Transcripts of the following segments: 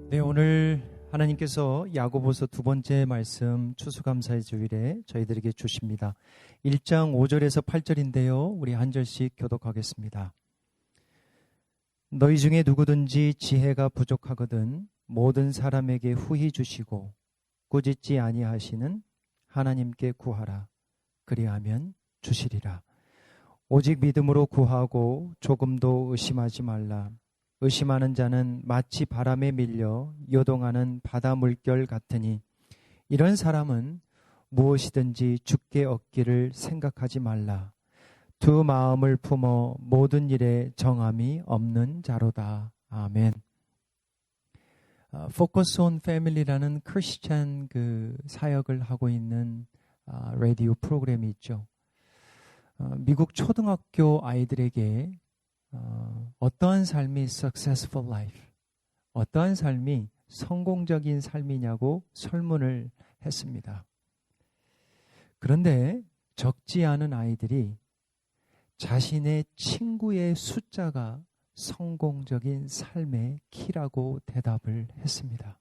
네, 오늘 하나님께서 야고보서 두 번째 말씀 추수감사의 주일에 저희들에게 주십니다. 1장 5절에서 8절인데요. 우리 한 절씩 교독하겠습니다. 너희 중에 누구든지 지혜가 부족하거든 모든 사람에게 후히 주시고 꾸짖지 아니하시는 하나님께 구하라. 그리하면 주시리라. 오직 믿음으로 구하고 조금도 의심하지 말라. 의심하는 자는 마치 바람에 밀려 요동하는 바다 물결 같으니 이런 사람은 무엇이든지 주께 얻기를 생각하지 말라. 두 마음을 품어 모든 일에 정함이 없는 자로다. 아멘. Focus on Family라는 크리스찬 사역을 하고 있는 라디오 프로그램이 있죠. 미국 초등학교 아이들에게 어떠한 삶이 successful life, 어떠한 삶이 성공적인 삶이냐고 설문을 했습니다. 그런데 적지 않은 아이들이 자신의 친구의 숫자가 성공적인 삶의 키라고 대답을 했습니다.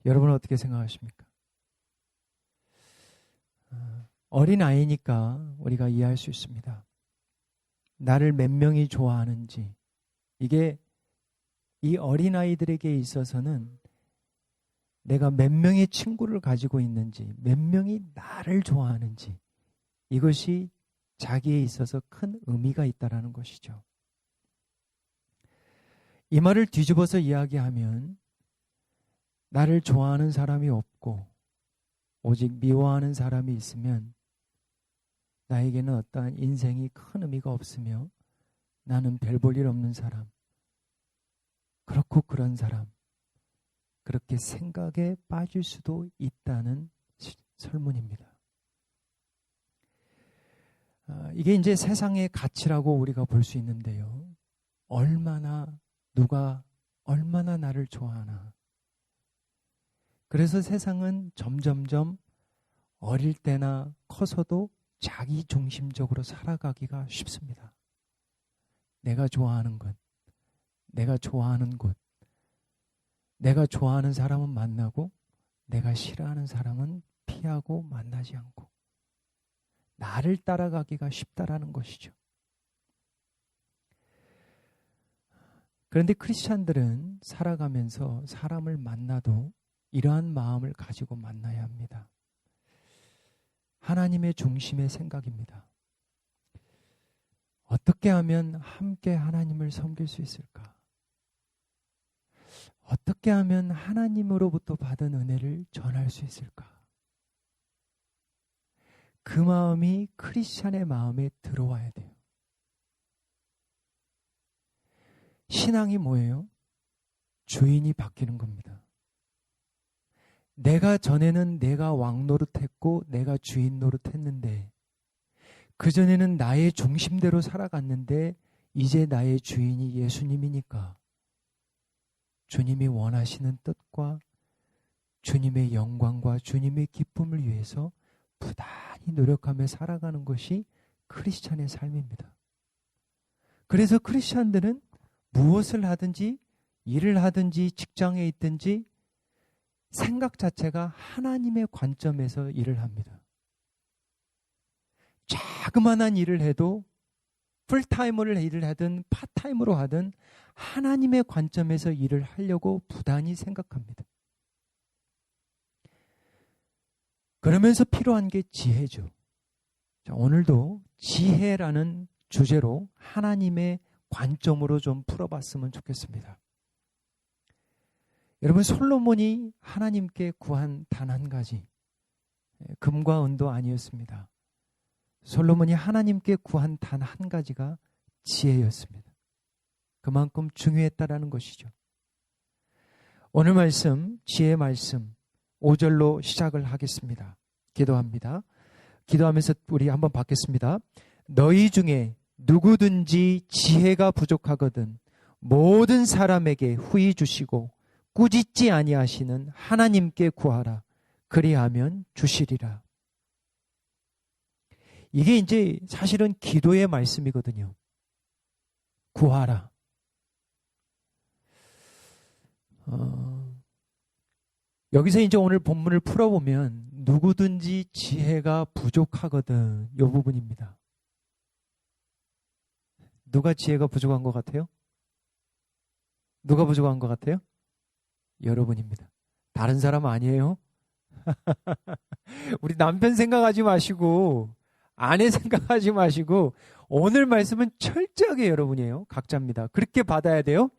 여러분은 어떻게 생각하십니까? 어린아이니까 우리가 이해할 수 있습니다. 나를 몇 명이 좋아하는지, 이게 이 어린아이들에게 있어서는 내가 몇 명의 친구를 가지고 있는지, 몇 명이 나를 좋아하는지, 이것이 자기에 있어서 큰 의미가 있다는 것이죠. 이 말을 뒤집어서 이야기하면 나를 좋아하는 사람이 없고 오직 미워하는 사람이 있으면 나에게는 어떠한 인생이 큰 의미가 없으며 나는 별 볼 일 없는 사람, 그렇고 그런 사람, 그렇게 생각에 빠질 수도 있다는 설문입니다. 이게 이제 세상의 가치라고 우리가 볼 수 있는데요. 누가 얼마나 나를 좋아하나. 그래서 세상은 점점점 어릴 때나 커서도 자기 중심적으로 살아가기가 쉽습니다. 내가 좋아하는 것, 내가 좋아하는 곳, 내가 좋아하는 사람은 만나고 내가 싫어하는 사람은 피하고 만나지 않고 나를 따라가기가 쉽다라는 것이죠. 그런데 크리스찬들은 살아가면서 사람을 만나도 이러한 마음을 가지고 만나야 합니다. 하나님의 중심의 생각입니다. 어떻게 하면 함께 하나님을 섬길 수 있을까? 어떻게 하면 하나님으로부터 받은 은혜를 전할 수 있을까? 그 마음이 크리스찬의 마음에 들어와야 돼요. 신앙이 뭐예요? 주인이 바뀌는 겁니다. 내가 전에는 내가 왕 노릇했고 내가 주인 노릇했는데 그전에는 나의 중심대로 살아갔는데 이제 나의 주인이 예수님이니까 주님이 원하시는 뜻과 주님의 영광과 주님의 기쁨을 위해서 부단히 노력하며 살아가는 것이 크리스찬의 삶입니다. 그래서 크리스찬들은 무엇을 하든지 일을 하든지 직장에 있든지 생각 자체가 하나님의 관점에서 일을 합니다. 자그마한 일을 해도 풀타임으로 일을 하든 파타임으로 하든 하나님의 관점에서 일을 하려고 부단히 생각합니다. 그러면서 필요한 게 지혜죠. 자, 오늘도 지혜라는 주제로 하나님의 관점으로 좀 풀어봤으면 좋겠습니다. 여러분, 솔로몬이 하나님께 구한 단 한 가지, 금과 은도 아니었습니다. 솔로몬이 하나님께 구한 단 한 가지가 지혜였습니다. 그만큼 중요했다라는 것이죠. 오늘 말씀, 지혜의 말씀 5절로 시작을 하겠습니다. 기도합니다. 기도하면서 우리 한번 받겠습니다. 너희 중에 누구든지 지혜가 부족하거든 모든 사람에게 후히 주시고 꾸짖지 아니하시는 하나님께 구하라. 그리하면 주시리라. 이게 이제 사실은 기도의 말씀이거든요. 구하라. 여기서 이제 오늘 본문을 풀어보면 누구든지 지혜가 부족하거든, 이 부분입니다. 누가 지혜가 부족한 것 같아요? 누가 부족한 것 같아요? 여러분입니다. 다른 사람 아니에요? 우리 남편 생각하지 마시고 아내 생각하지 마시고 오늘 말씀은 철저하게 여러분이에요. 각자입니다. 그렇게 받아야 돼요.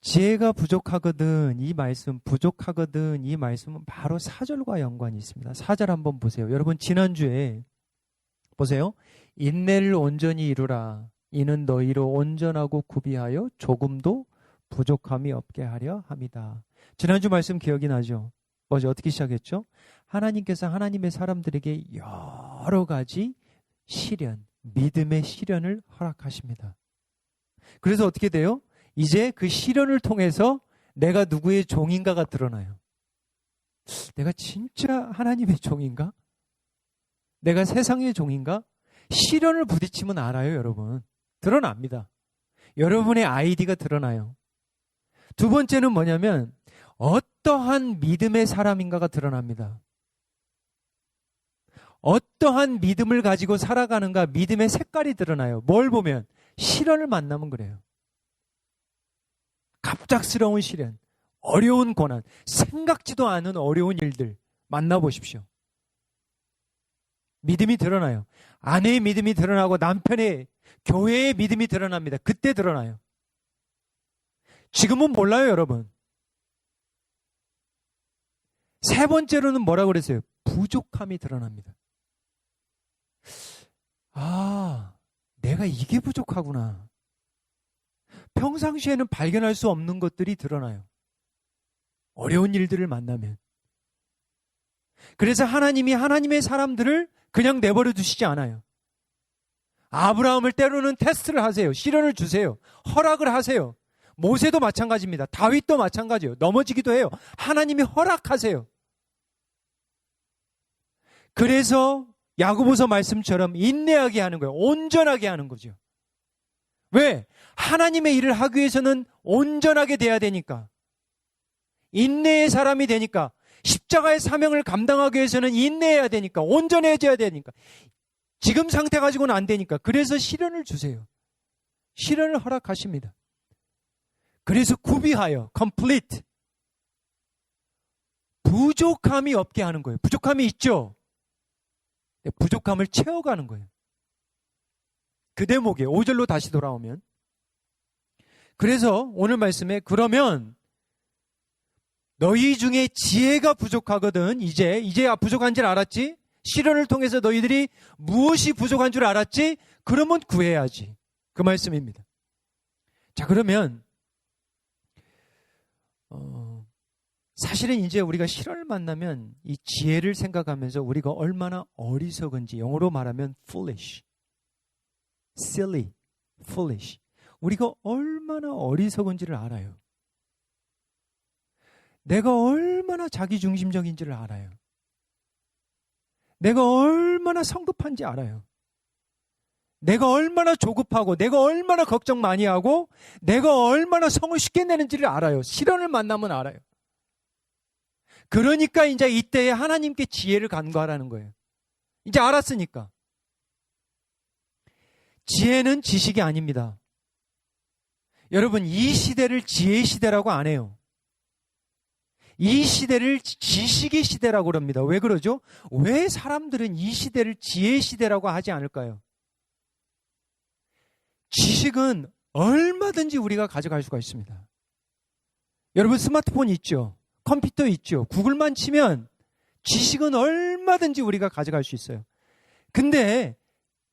지혜가 부족하거든, 이 말씀, 부족하거든, 이 말씀은 바로 4절과 연관이 있습니다. 4절 한번 보세요. 여러분, 지난주에 보세요. 인내를 온전히 이루라. 이는 너희로 온전하고 구비하여 조금도 부족함이 없게 하려 함이다. 지난주 말씀 기억이 나죠? 뭐죠? 어떻게 시작했죠? 하나님께서 하나님의 사람들에게 여러 가지 시련, 믿음의 시련을 허락하십니다. 그래서 어떻게 돼요? 이제 그 시련을 통해서 내가 누구의 종인가가 드러나요. 내가 진짜 하나님의 종인가? 내가 세상의 종인가? 시련을 부딪히면 알아요, 여러분. 드러납니다. 여러분의 아이디가 드러나요. 두 번째는 뭐냐면 어떠한 믿음의 사람인가가 드러납니다. 어떠한 믿음을 가지고 살아가는가, 믿음의 색깔이 드러나요. 뭘 보면? 시련을 만나면 그래요. 갑작스러운 시련, 어려운 고난, 생각지도 않은 어려운 일들 만나보십시오. 믿음이 드러나요. 아내의 믿음이 드러나고 남편의, 교회의 믿음이 드러납니다. 그때 드러나요. 지금은 몰라요, 여러분. 세 번째로는 뭐라고 그랬어요? 부족함이 드러납니다. 아, 내가 이게 부족하구나. 평상시에는 발견할 수 없는 것들이 드러나요. 어려운 일들을 만나면. 그래서 하나님이 하나님의 사람들을 그냥 내버려 두시지 않아요. 아브라함을 때로는 테스트를 하세요. 시련을 주세요. 허락을 하세요. 모세도 마찬가지입니다. 다윗도 마찬가지예요. 넘어지기도 해요. 하나님이 허락하세요. 그래서 야고보서 말씀처럼 인내하게 하는 거예요. 온전하게 하는 거죠. 왜? 하나님의 일을 하기 위해서는 온전하게 돼야 되니까. 인내의 사람이 되니까. 십자가의 사명을 감당하기 위해서는 인내해야 되니까. 온전해져야 되니까. 지금 상태 가지고는 안 되니까. 그래서 시련을 주세요. 시련을 허락하십니다. 그래서 구비하여, complete. 부족함이 없게 하는 거예요. 부족함이 있죠? 부족함을 채워가는 거예요. 그 대목에 5절로 다시 돌아오면, 그래서 오늘 말씀에 그러면 너희 중에 지혜가 부족하거든. 이제 부족한 줄 알았지? 시련을 통해서 너희들이 무엇이 부족한 줄 알았지? 그러면 구해야지. 그 말씀입니다. 자, 그러면 사실은 이제 우리가 시련을 만나면 이 지혜를 생각하면서 우리가 얼마나 어리석은지, 영어로 말하면 foolish, silly, foolish. 우리가 얼마나 어리석은지를 알아요. 내가 얼마나 자기중심적인지를 알아요. 내가 얼마나 성급한지 알아요. 내가 얼마나 조급하고, 내가 얼마나 걱정 많이 하고, 내가 얼마나 성을 쉽게 내는지를 알아요. 시련을 만나면 알아요. 그러니까 이제 이때에 하나님께 지혜를 간구하라는 거예요. 이제 알았으니까. 지혜는 지식이 아닙니다. 여러분, 이 시대를 지혜의 시대라고 안 해요. 이 시대를 지식의 시대라고 그럽니다. 왜 그러죠? 왜 사람들은 이 시대를 지혜의 시대라고 하지 않을까요? 지식은 얼마든지 우리가 가져갈 수가 있습니다. 여러분, 스마트폰 있죠? 컴퓨터 있죠? 구글만 치면 지식은 얼마든지 우리가 가져갈 수 있어요. 근데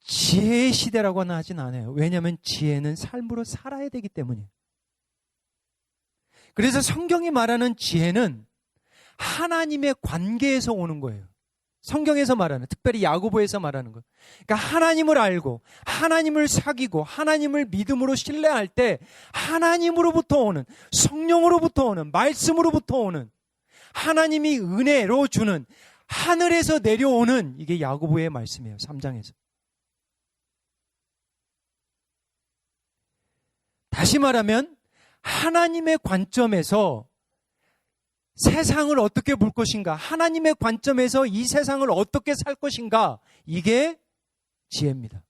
지혜의 시대라고는 하진 않아요. 왜냐하면 지혜는 삶으로 살아야 되기 때문이에요. 그래서 성경이 말하는 지혜는 하나님의 관계에서 오는 거예요. 성경에서 말하는, 특별히 야고보에서 말하는 거. 그러니까 하나님을 알고 하나님을 사귀고 하나님을 믿음으로 신뢰할 때 하나님으로부터 오는, 성령으로부터 오는, 말씀으로부터 오는, 하나님이 은혜로 주는, 하늘에서 내려오는, 이게 야고보의 말씀이에요. 3장에서. 다시 말하면 하나님의 관점에서 세상을 어떻게 볼 것인가, 하나님의 관점에서 이 세상을 어떻게 살 것인가, 이게 지혜입니다.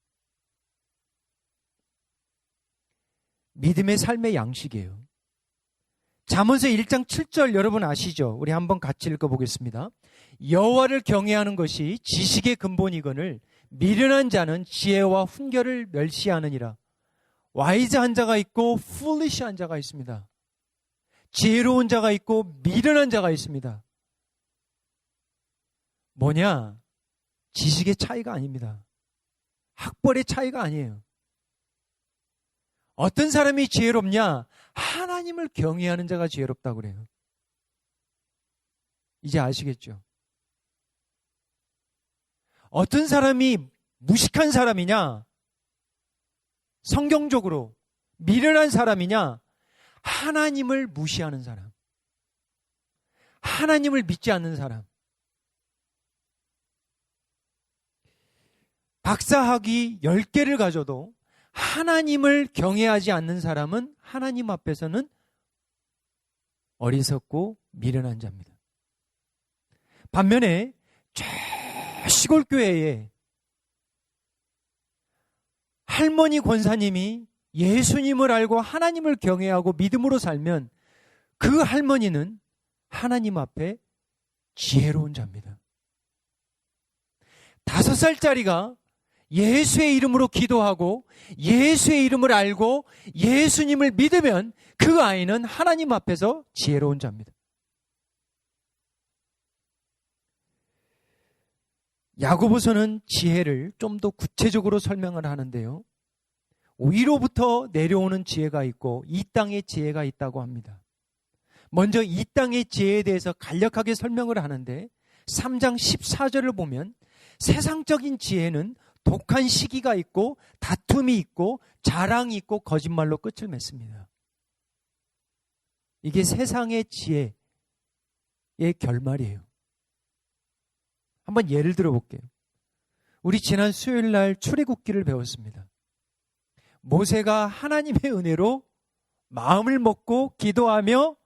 믿음의 삶의 양식이에요. 잠언서 1장 7절 여러분 아시죠? 우리 한번 같이 읽어보겠습니다. 여호와를 경외하는 것이 지식의 근본이거늘 미련한 자는 지혜와 훈결을 멸시하느니라. 와이즈한 자가 있고 foolish한 자가 있습니다. 지혜로운 자가 있고 미련한 자가 있습니다. 뭐냐? 지식의 차이가 아닙니다. 학벌의 차이가 아니에요. 어떤 사람이 지혜롭냐? 하나님을 경외하는 자가 지혜롭다고 그래요. 이제 아시겠죠? 어떤 사람이 무식한 사람이냐? 성경적으로 미련한 사람이냐? 하나님을 무시하는 사람, 하나님을 믿지 않는 사람. 박사학위 10개를 가져도 하나님을 경외하지 않는 사람은 하나님 앞에서는 어리석고 미련한 자입니다. 반면에 저 시골 교회에 할머니 권사님이 예수님을 알고 하나님을 경외하고 믿음으로 살면 그 할머니는 하나님 앞에 지혜로운 자입니다. 5살짜리가 예수의 이름으로 기도하고 예수의 이름을 알고 예수님을 믿으면 그 아이는 하나님 앞에서 지혜로운 자입니다. 야고보서는 지혜를 좀 더 구체적으로 설명을 하는데요. 위로부터 내려오는 지혜가 있고 이 땅의 지혜가 있다고 합니다. 먼저 이 땅의 지혜에 대해서 간략하게 설명을 하는데 3장 14절을 보면 세상적인 지혜는 독한 시기가 있고 다툼이 있고 자랑이 있고 거짓말로 끝을 맺습니다. 이게 세상의 지혜의 결말이에요. 한번 예를 들어 볼게요. 우리 지난 수요일 날 출애굽기를 배웠습니다. 모세가 하나님의 은혜로 마음을 먹고 기도하며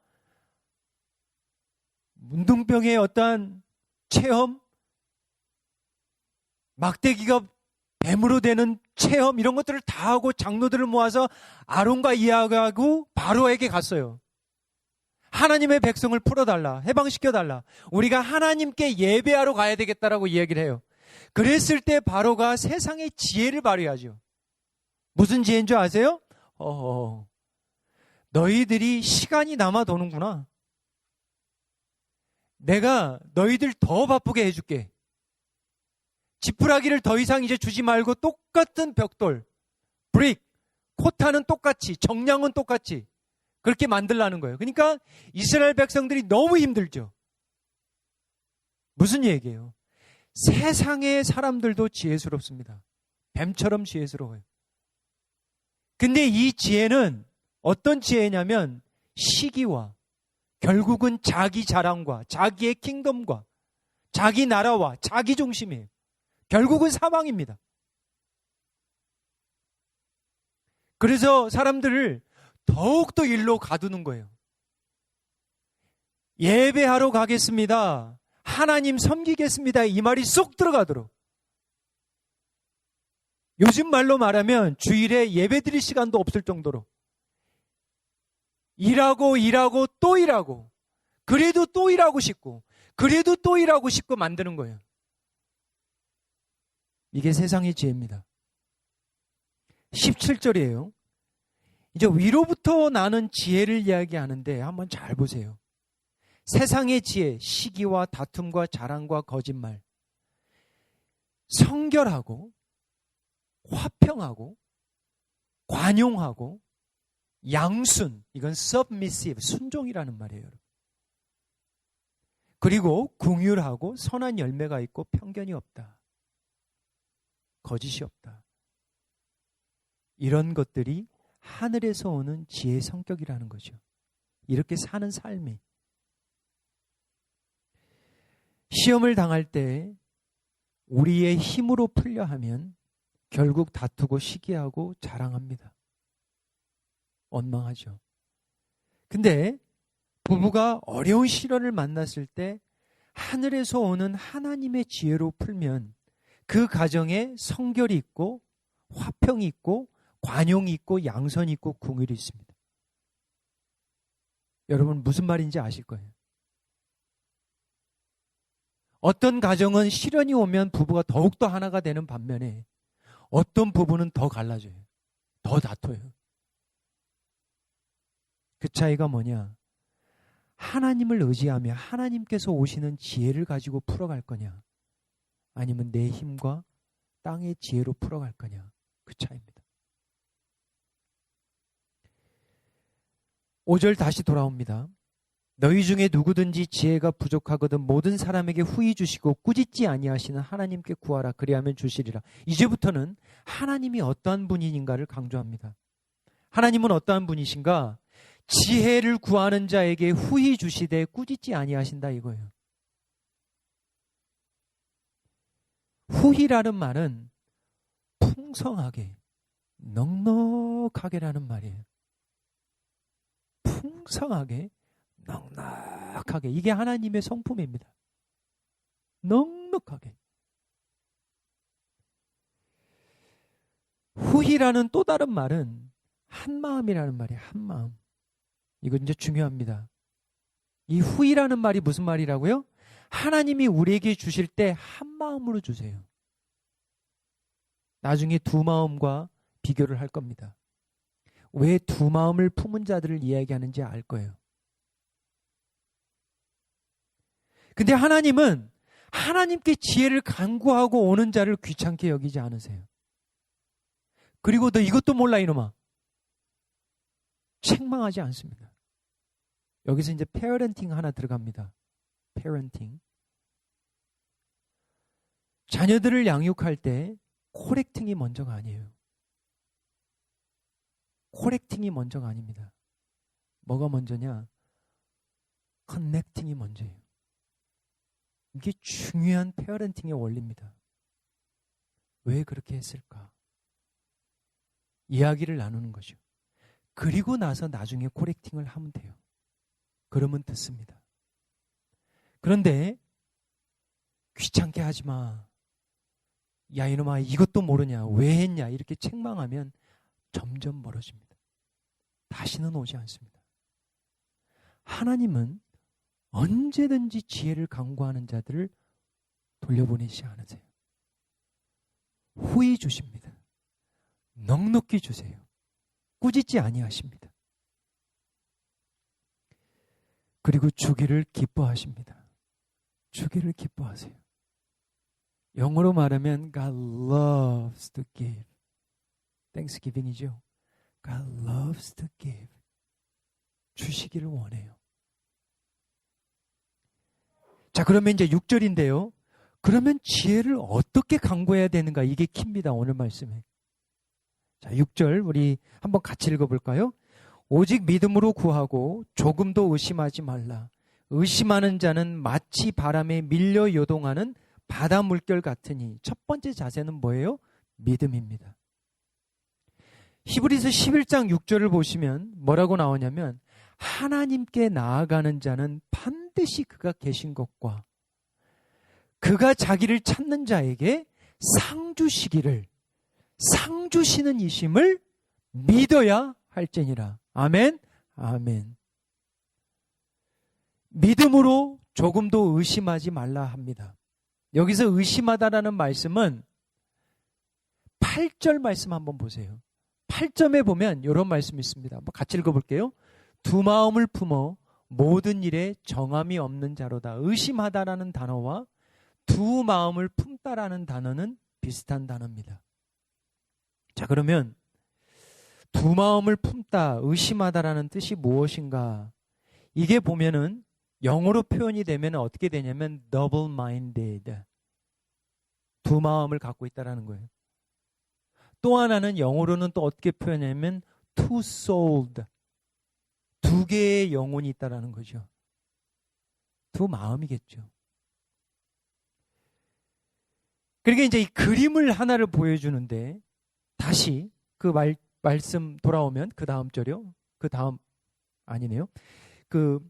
문둥병의 어떠한 체험, 막대기가 뱀으로 되는 체험, 이런 것들을 다 하고 장로들을 모아서 아론과 이야기하고 바로에게 갔어요. 하나님의 백성을 풀어달라, 해방시켜달라, 우리가 하나님께 예배하러 가야 되겠다라고 이야기를 해요. 그랬을 때 바로가 세상의 지혜를 발휘하죠. 무슨 지혜인 줄 아세요? 너희들이 시간이 남아 도는구나. 내가 너희들 더 바쁘게 해줄게. 지푸라기를 더 이상 이제 주지 말고 똑같은 벽돌, 브릭, 코타는 똑같이, 정량은 똑같이 그렇게 만들라는 거예요. 그러니까 이스라엘 백성들이 너무 힘들죠. 무슨 얘기예요? 세상의 사람들도 지혜스럽습니다. 뱀처럼 지혜스러워요. 근데 이 지혜는 어떤 지혜냐면 시기와 결국은 자기 자랑과 자기의 킹덤과 자기 나라와 자기 중심이에요. 결국은 사망입니다. 그래서 사람들을 더욱더 일로 가두는 거예요. 예배하러 가겠습니다. 하나님 섬기겠습니다. 이 말이 쏙 들어가도록. 요즘 말로 말하면 주일에 예배 드릴 시간도 없을 정도로 일하고 또 일하고 그래도 또 일하고 싶고 그래도 또 일하고 싶고 만드는 거예요. 이게 세상의 지혜입니다. 17절이에요. 이제 위로부터 나는 지혜를 이야기하는데 한번 잘 보세요. 세상의 지혜, 시기와 다툼과 자랑과 거짓말, 성결하고 화평하고 관용하고 양순, 이건 submissive, 순종이라는 말이에요. 그리고 긍휼하고 선한 열매가 있고 편견이 없다. 거짓이 없다. 이런 것들이 하늘에서 오는 지혜의 성격이라는 거죠. 이렇게 사는 삶이. 시험을 당할 때 우리의 힘으로 풀려 하면 결국 다투고 시기하고 자랑합니다. 원망하죠. 근데 부부가 어려운 시련을 만났을 때 하늘에서 오는 하나님의 지혜로 풀면 그 가정에 성결이 있고 화평이 있고 관용이 있고 양선이 있고 궁율이 있습니다. 여러분 무슨 말인지 아실 거예요. 어떤 가정은 시련이 오면 부부가 더욱더 하나가 되는 반면에 어떤 부부는 더 갈라져요. 더 다퉈요. 그 차이가 뭐냐? 하나님을 의지하며 하나님께서 오시는 지혜를 가지고 풀어갈 거냐? 아니면 내 힘과 땅의 지혜로 풀어갈 거냐? 그 차이입니다. 5절 다시 돌아옵니다. 너희 중에 누구든지 지혜가 부족하거든 모든 사람에게 후히 주시고 꾸짖지 아니하시는 하나님께 구하라. 그리하면 주시리라. 이제부터는 하나님이 어떠한 분인가를 강조합니다. 하나님은 어떠한 분이신가? 지혜를 구하는 자에게 후히 주시되 꾸짖지 아니하신다 이거예요. 후히라는 말은 풍성하게, 넉넉하게라는 말이에요. 풍성하게, 넉넉하게. 이게 하나님의 성품입니다. 넉넉하게. 후히라는 또 다른 말은 한마음이라는 말이에요. 한마음. 이거 이제 중요합니다. 이 후히라는 말이 무슨 말이라고요? 하나님이 우리에게 주실 때 한마음으로 주세요. 나중에 두 마음과 비교를 할 겁니다. 왜 두 마음을 품은 자들을 이야기하는지 알 거예요. 근데 하나님은 하나님께 지혜를 간구하고 오는 자를 귀찮게 여기지 않으세요. 그리고 너 이것도 몰라 이놈아. 책망하지 않습니다. 여기서 이제 페어런팅 하나 들어갑니다. 페어런팅. 자녀들을 양육할 때 코렉팅이 먼저가 아니에요. 코렉팅이 먼저가 아닙니다. 뭐가 먼저냐? 커넥팅이 먼저예요. 이게 중요한 페어런팅의 원리입니다. 왜 그렇게 했을까? 이야기를 나누는 거죠. 그리고 나서 나중에 코렉팅을 하면 돼요. 그러면 듣습니다. 그런데 귀찮게 하지 마. 야 이놈아 이것도 모르냐? 왜 했냐? 이렇게 책망하면 점점 멀어집니다. 다시는 오지 않습니다. 하나님은 언제든지 지혜를 간구하는 자들을 돌려보내지 않으세요. 후히 주십니다. 넉넉히 주세요. 꾸짖지 아니하십니다. 그리고 주기를 기뻐하십니다. 주기를 기뻐하세요. 영어로 말하면 God loves to give. Thanksgiving이죠. God loves to give. 주시기를 원해요. 자, 그러면 이제 6절인데요. 그러면 지혜를 어떻게 간구해야 되는가? 이게 키입니다. 오늘 말씀에. 자, 6절 우리 한번 같이 읽어볼까요? 오직 믿음으로 구하고 조금도 의심하지 말라. 의심하는 자는 마치 바람에 밀려 요동하는 바다 물결 같으니. 첫 번째 자세는 뭐예요? 믿음입니다. 히브리서 11장 6절을 보시면 뭐라고 나오냐면 하나님께 나아가는 자는 반드시 그가 계신 것과 그가 자기를 찾는 자에게 상 주시기를 상 주시는 이심을 믿어야 할지니라. 아멘. 아멘. 믿음으로 조금도 의심하지 말라 합니다. 여기서 의심하다라는 말씀은 8절 말씀 한번 보세요. 8점에 보면 이런 말씀이 있습니다. 한번 같이 읽어볼게요. 두 마음을 품어 모든 일에 정함이 없는 자로다. 의심하다라는 단어와 두 마음을 품다라는 단어는 비슷한 단어입니다. 자, 그러면 두 마음을 품다, 의심하다라는 뜻이 무엇인가? 이게 보면은 영어로 표현이 되면 어떻게 되냐면 double-minded. 두 마음을 갖고 있다라는 거예요. 또 하나는 영어로는 또 어떻게 표현하냐면 two-souled. 두 개의 영혼이 있다라는 거죠. 두 마음이겠죠. 그러니까 이제 이 그림을 하나를 보여주는데 다시 그 말씀 돌아오면 그 다음 절이요. 그 다음 아니네요. 그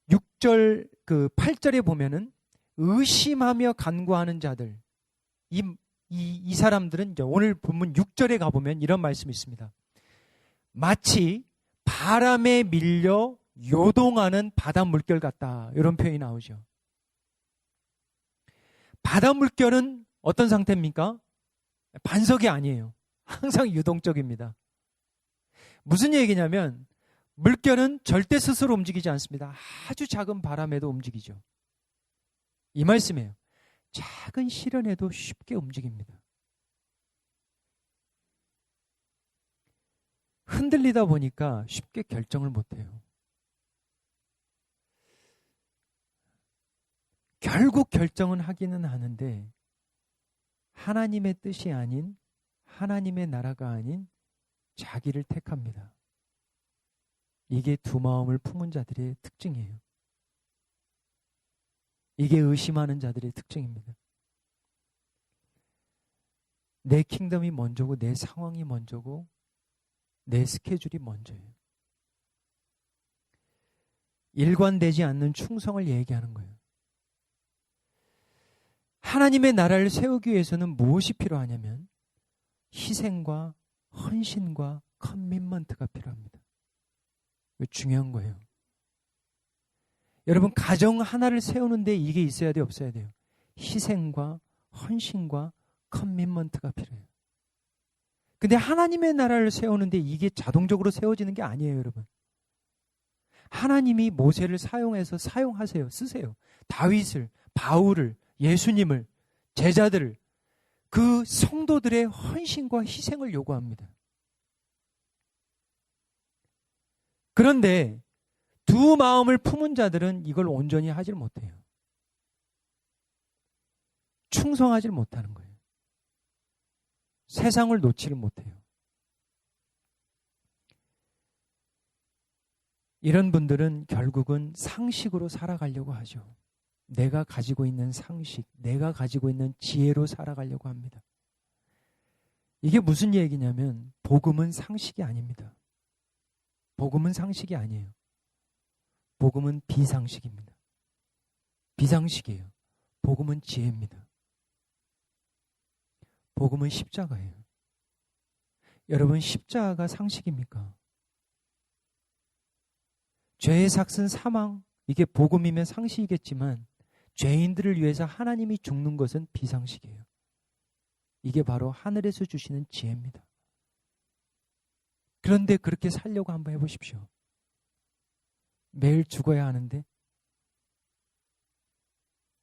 6절, 그 8절에 보면은 의심하며 간구하는 자들. 이 사람들은 이제 오늘 본문 6절에 가보면 이런 말씀이 있습니다. 마치 바람에 밀려 요동하는 바다 물결 같다. 이런 표현이 나오죠. 바다 물결은 어떤 상태입니까? 반석이 아니에요. 항상 유동적입니다. 무슨 얘기냐면 물결은 절대 스스로 움직이지 않습니다. 아주 작은 바람에도 움직이죠. 이 말씀이에요. 작은 시련에도 쉽게 움직입니다. 흔들리다 보니까 쉽게 결정을 못해요. 결국 결정은 하기는 하는데 하나님의 뜻이 아닌, 하나님의 나라가 아닌 자기를 택합니다. 이게 두 마음을 품은 자들의 특징이에요. 이게 의심하는 자들의 특징입니다. 내 킹덤이 먼저고 내 상황이 먼저고 내 스케줄이 먼저예요. 일관되지 않는 충성을 얘기하는 거예요. 하나님의 나라를 세우기 위해서는 무엇이 필요하냐면 희생과 헌신과 커밋먼트가 필요합니다. 이거 중요한 거예요. 여러분, 가정 하나를 세우는데 이게 있어야 돼요, 없어야 돼요? 희생과 헌신과 커밋먼트가 필요해요. 근데 하나님의 나라를 세우는데 이게 자동적으로 세워지는 게 아니에요, 여러분. 하나님이 모세를 사용해서 사용하세요. 쓰세요. 다윗을, 바울을, 예수님을, 제자들을, 그 성도들의 헌신과 희생을 요구합니다. 그런데 두 마음을 품은 자들은 이걸 온전히 하질 못해요. 충성하질 못하는 거예요. 세상을 놓지를 못해요. 이런 분들은 결국은 상식으로 살아가려고 하죠. 내가 가지고 있는 상식, 내가 가지고 있는 지혜로 살아가려고 합니다. 이게 무슨 얘기냐면 복음은 상식이 아닙니다. 복음은 상식이 아니에요. 복음은 비상식입니다. 비상식이에요. 복음은 지혜입니다. 복음은 십자가예요. 여러분, 십자가가 상식입니까? 죄의 삭은 사망, 이게 복음이면 상식이겠지만 죄인들을 위해서 하나님이 죽는 것은 비상식이에요. 이게 바로 하늘에서 주시는 지혜입니다. 그런데 그렇게 살려고 한번 해보십시오. 매일 죽어야 하는데,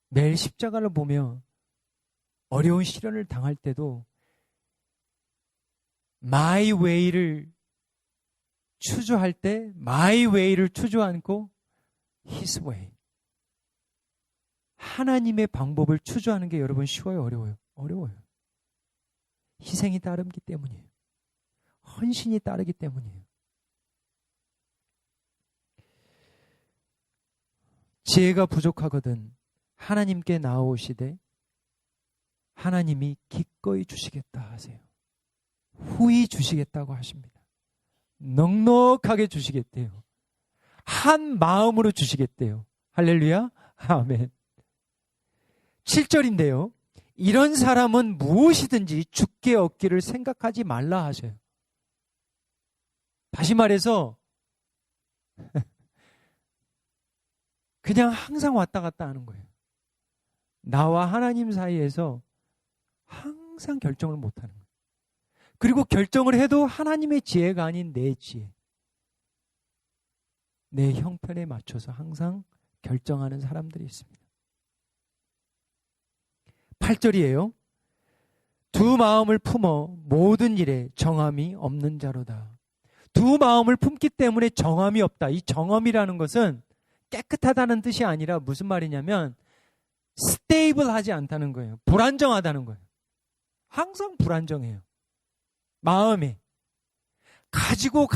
매일 십자가를 보며 어려운 시련을 당할 때도 my way를 추주할 때 my way를 추주 않고 his way, 하나님의 방법을 추주하는 게 여러분 쉬워요, 어려워요? 어려워요. 희생이 따르기 때문이에요. 헌신이 따르기 때문이에요. 지혜가 부족하거든 하나님께 나아오시되 하나님이 기꺼이 주시겠다 하세요. 후히 주시겠다고 하십니다. 넉넉하게 주시겠대요. 한 마음으로 주시겠대요. 할렐루야, 아멘. 7절인데요. 이런 사람은 무엇이든지 주께 얻기를 생각하지 말라 하셔요. 다시 말해서 그냥 항상 왔다 갔다 하는 거예요. 나와 하나님 사이에서 항상 결정을 못하는 거예요. 그리고 결정을 해도 하나님의 지혜가 아닌 내 지혜, 내 형편에 맞춰서 항상 결정하는 사람들이 있습니다. 8절이에요. 두 마음을 품어 모든 일에 정함이 없는 자로다. 두 마음을 품기 때문에 정함이 없다. 이 정함이라는 것은 깨끗하다는 뜻이 아니라 무슨 말이냐면 스테이블하지 않다는 거예요. 불안정하다는 거예요. 항상 불안정해요. 마음이 가지고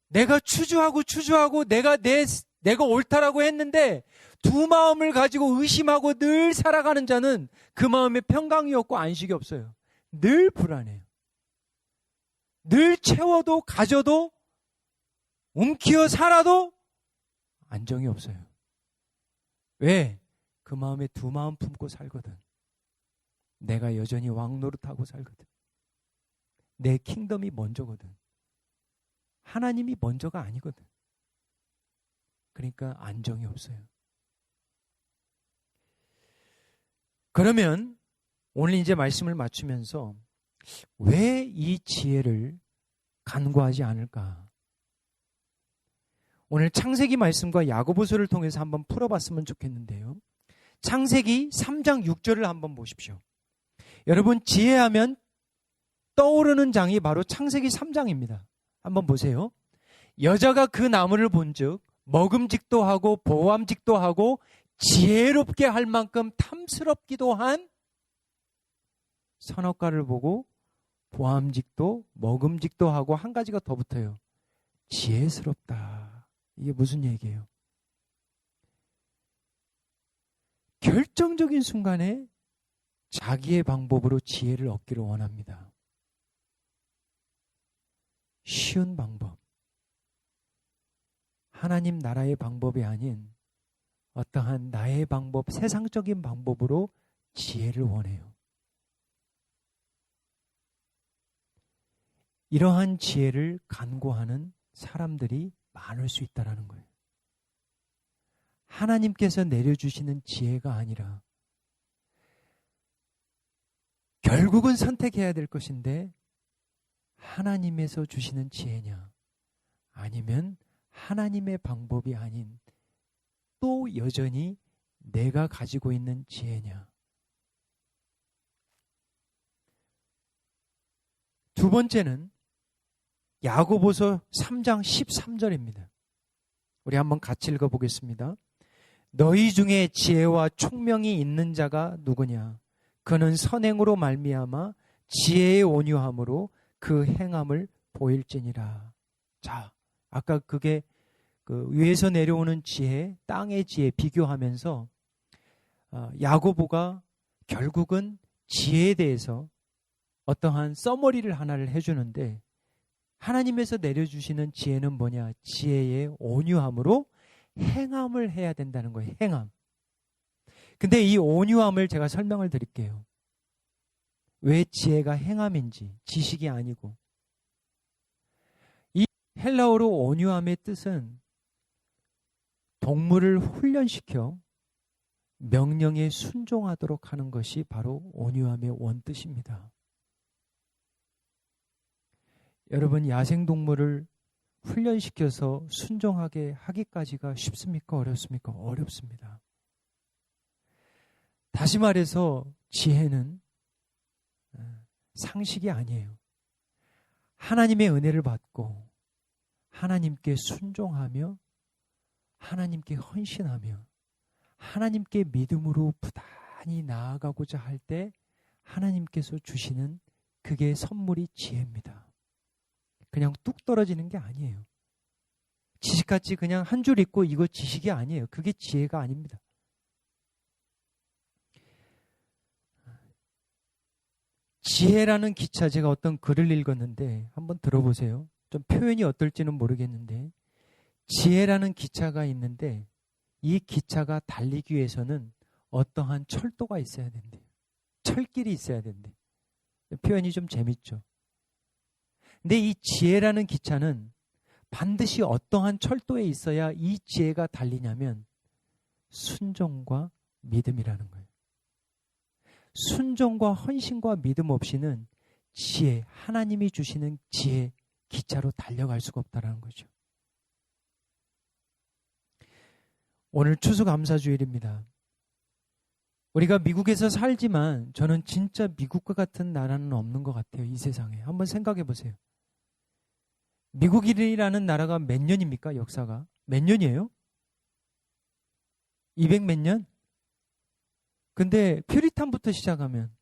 내가 추주하고 내가 옳다라고 했는데 두 마음을 가지고 의심하고 늘 살아가는 자는 그 마음에 평강이 없고 안식이 없어요. 늘 불안해요. 늘 채워도 가져도 움키어 살아도 안정이 없어요. 왜? 그 마음에 두 마음 품고 살거든. 내가 여전히 왕 노릇하고 살거든. 내 킹덤이 먼저거든. 하나님이 먼저가 아니거든. 그러니까 안정이 없어요. 그러면 오늘 이제 말씀을 맞추면서 왜 이 지혜를 간구하지 않을까? 오늘 창세기 말씀과 야고보서를 통해서 한번 풀어봤으면 좋겠는데요. 창세기 3장 6절을 한번 보십시오. 여러분, 지혜하면 떠오르는 장이 바로 창세기 3장입니다. 한번 보세요. 여자가 그 나무를 본즉 먹음직도 하고 보암직도 하고 지혜롭게 할 만큼 탐스럽기도 한 선악과를 보고 보암직도 먹음직도 하고 한 가지가 더 붙어요. 지혜스럽다. 이게 무슨 얘기예요? 결정적인 순간에 자기의 방법으로 지혜를 얻기를 원합니다. 쉬운 방법. 하나님 나라의 방법이 아닌 어떠한 나의 방법, 세상적인 방법으로 지혜를 원해요. 이러한 지혜를 간구하는 사람들이 많을 수 있다는 거예요. 하나님께서 내려주시는 지혜가 아니라 결국은 선택해야 될 것인데 하나님에서 주시는 지혜냐 아니면 하나님의 방법이 아닌 또 여전히 내가 가지고 있는 지혜냐. 두 번째는 야고보서 3장 13절입니다. 우리 한번 같이 읽어보겠습니다. 너희 중에 지혜와 총명이 있는 자가 누구냐? 그는 선행으로 말미암아 지혜의 온유함으로 그 행함을 보일지니라. 자, 아까 그게 그 위에서 내려오는 지혜, 땅의 지혜 비교하면서 야고보가 결국은 지혜에 대해서 어떠한 서머리를 하나를 해주는데 하나님에서 내려주시는 지혜는 뭐냐? 지혜의 온유함으로 행함을 해야 된다는 거예요. 행함. 근데 이 온유함을 제가 설명을 드릴게요. 왜 지혜가 행함인지, 지식이 아니고. 이 헬라어로 온유함의 뜻은 동물을 훈련시켜 명령에 순종하도록 하는 것이 바로 온유함의 원뜻입니다. 여러분, 야생동물을 훈련시켜서 순종하게 하기까지가 쉽습니까? 어렵습니까? 어렵습니다. 다시 말해서 지혜는 상식이 아니에요. 하나님의 은혜를 받고 하나님께 순종하며 하나님께 헌신하며 하나님께 믿음으로 부단히 나아가고자 할 때 하나님께서 주시는 그게 선물이 지혜입니다. 그냥 뚝 떨어지는 게 아니에요. 지식같이 그냥 한 줄 읽고 이거 지식이 아니에요. 그게 지혜가 아닙니다. 지혜라는 기차, 제가 어떤 글을 읽었는데 한번 들어보세요. 좀 표현이 어떨지는 모르겠는데 지혜라는 기차가 있는데 이 기차가 달리기 위해서는 어떠한 철도가 있어야 된대요. 철길이 있어야 된대요. 표현이 좀 재밌죠. 근데 이 지혜라는 기차는 반드시 어떠한 철도에 있어야 이 지혜가 달리냐면 순종과 믿음이라는 거예요. 순종과 헌신과 믿음 없이는 지혜, 하나님이 주시는 지혜 기차로 달려갈 수가 없다는 거죠. 오늘 추수감사주일입니다. 우리가 미국에서 살지만 저는 진짜 미국과 같은 나라는 없는 것 같아요. 이 세상에. 한번 생각해 보세요. 미국이라는 나라가 몇 년입니까? 역사가 몇 년이에요? 200 몇 년? 근데 퓨리탄부터 시작하면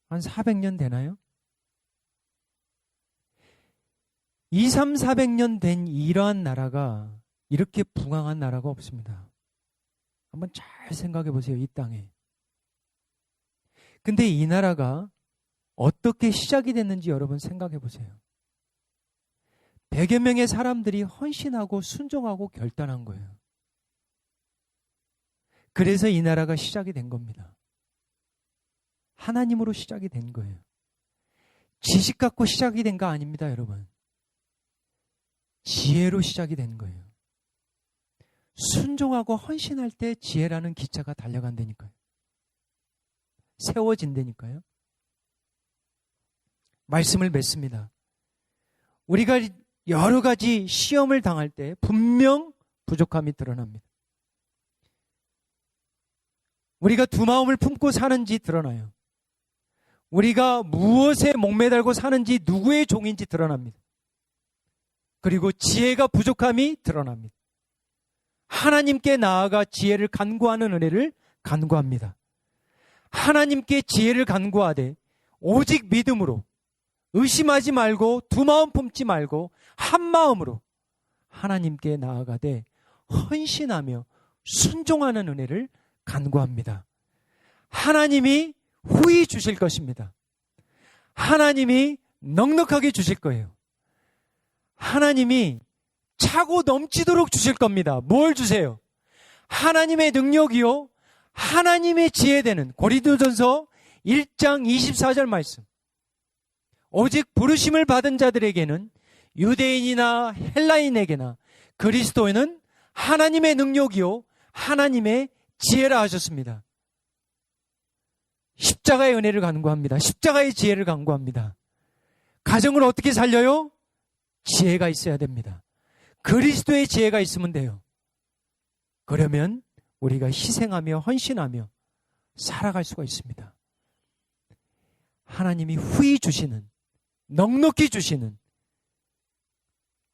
한 400년 되나요? 2, 3, 400년 된 이러한 나라가 이렇게 붕황한 나라가 없습니다. 한번 잘 생각해 보세요. 이 땅에. 근데 이 나라가 어떻게 시작이 됐는지 여러분 생각해 보세요. 100여 명의 사람들이 헌신하고 순종하고 결단한 거예요. 그래서 이 나라가 시작이 된 겁니다. 하나님으로 시작이 된 거예요. 지식 갖고 시작이 된 거 아닙니다, 여러분. 지혜로 시작이 된 거예요. 순종하고 헌신할 때 지혜라는 기차가 달려간다니까요. 세워진다니까요. 말씀을 맺습니다. 우리가 여러 가지 시험을 당할 때 분명 부족함이 드러납니다. 우리가 두 마음을 품고 사는지 드러나요. 우리가 무엇에 목매달고 사는지 누구의 종인지 드러납니다. 그리고 지혜가 부족함이 드러납니다. 하나님께 나아가 지혜를 간구하는 은혜를 간구합니다. 하나님께 지혜를 간구하되 오직 믿음으로 의심하지 말고 두 마음 품지 말고 한 마음으로 하나님께 나아가되 헌신하며 순종하는 은혜를 간구합니다. 하나님이 후히 주실 것입니다. 하나님이 넉넉하게 주실 거예요. 하나님이 차고 넘치도록 주실 겁니다. 뭘 주세요? 하나님의 능력이요, 하나님의 지혜되는 고린도전서 1장 24절 말씀. 오직 부르심을 받은 자들에게는 유대인이나 헬라인에게나 그리스도에는 하나님의 능력이요 하나님의 지혜라 하셨습니다. 십자가의 은혜를 간구합니다. 십자가의 지혜를 간구합니다. 가정을 어떻게 살려요? 지혜가 있어야 됩니다. 그리스도의 지혜가 있으면 돼요. 그러면 우리가 희생하며 헌신하며 살아갈 수가 있습니다. 하나님이 후히 주시는, 넉넉히 주시는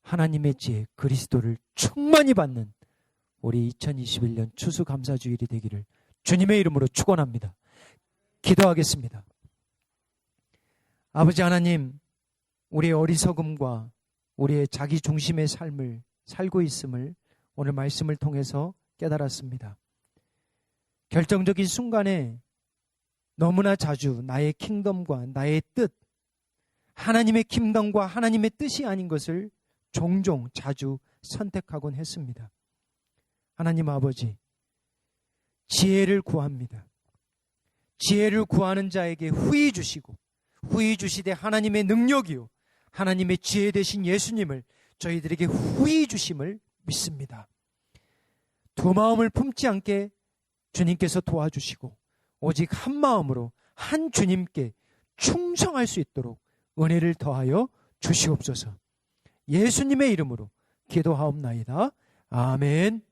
하나님의 지혜, 그리스도를 충만히 받는 우리 2021년 추수감사주일이 되기를 주님의 이름으로 축원합니다. 기도하겠습니다. 아버지 하나님, 우리의 어리석음과 우리의 자기 중심의 삶을 살고 있음을 오늘 말씀을 통해서 깨달았습니다. 결정적인 순간에 너무나 자주 나의 킹덤과 나의 뜻, 하나님의 킹덤과 하나님의 뜻이 아닌 것을 종종 자주 선택하곤 했습니다. 하나님 아버지, 지혜를 구합니다. 지혜를 구하는 자에게 후히 주시고 후히 주시되 하나님의 능력이요 하나님의 지혜 되신 예수님을 저희들에게 후히 주심을 믿습니다. 두 마음을 품지 않게 주님께서 도와주시고 오직 한 마음으로 한 주님께 충성할 수 있도록 은혜를 더하여 주시옵소서. 예수님의 이름으로 기도하옵나이다. 아멘.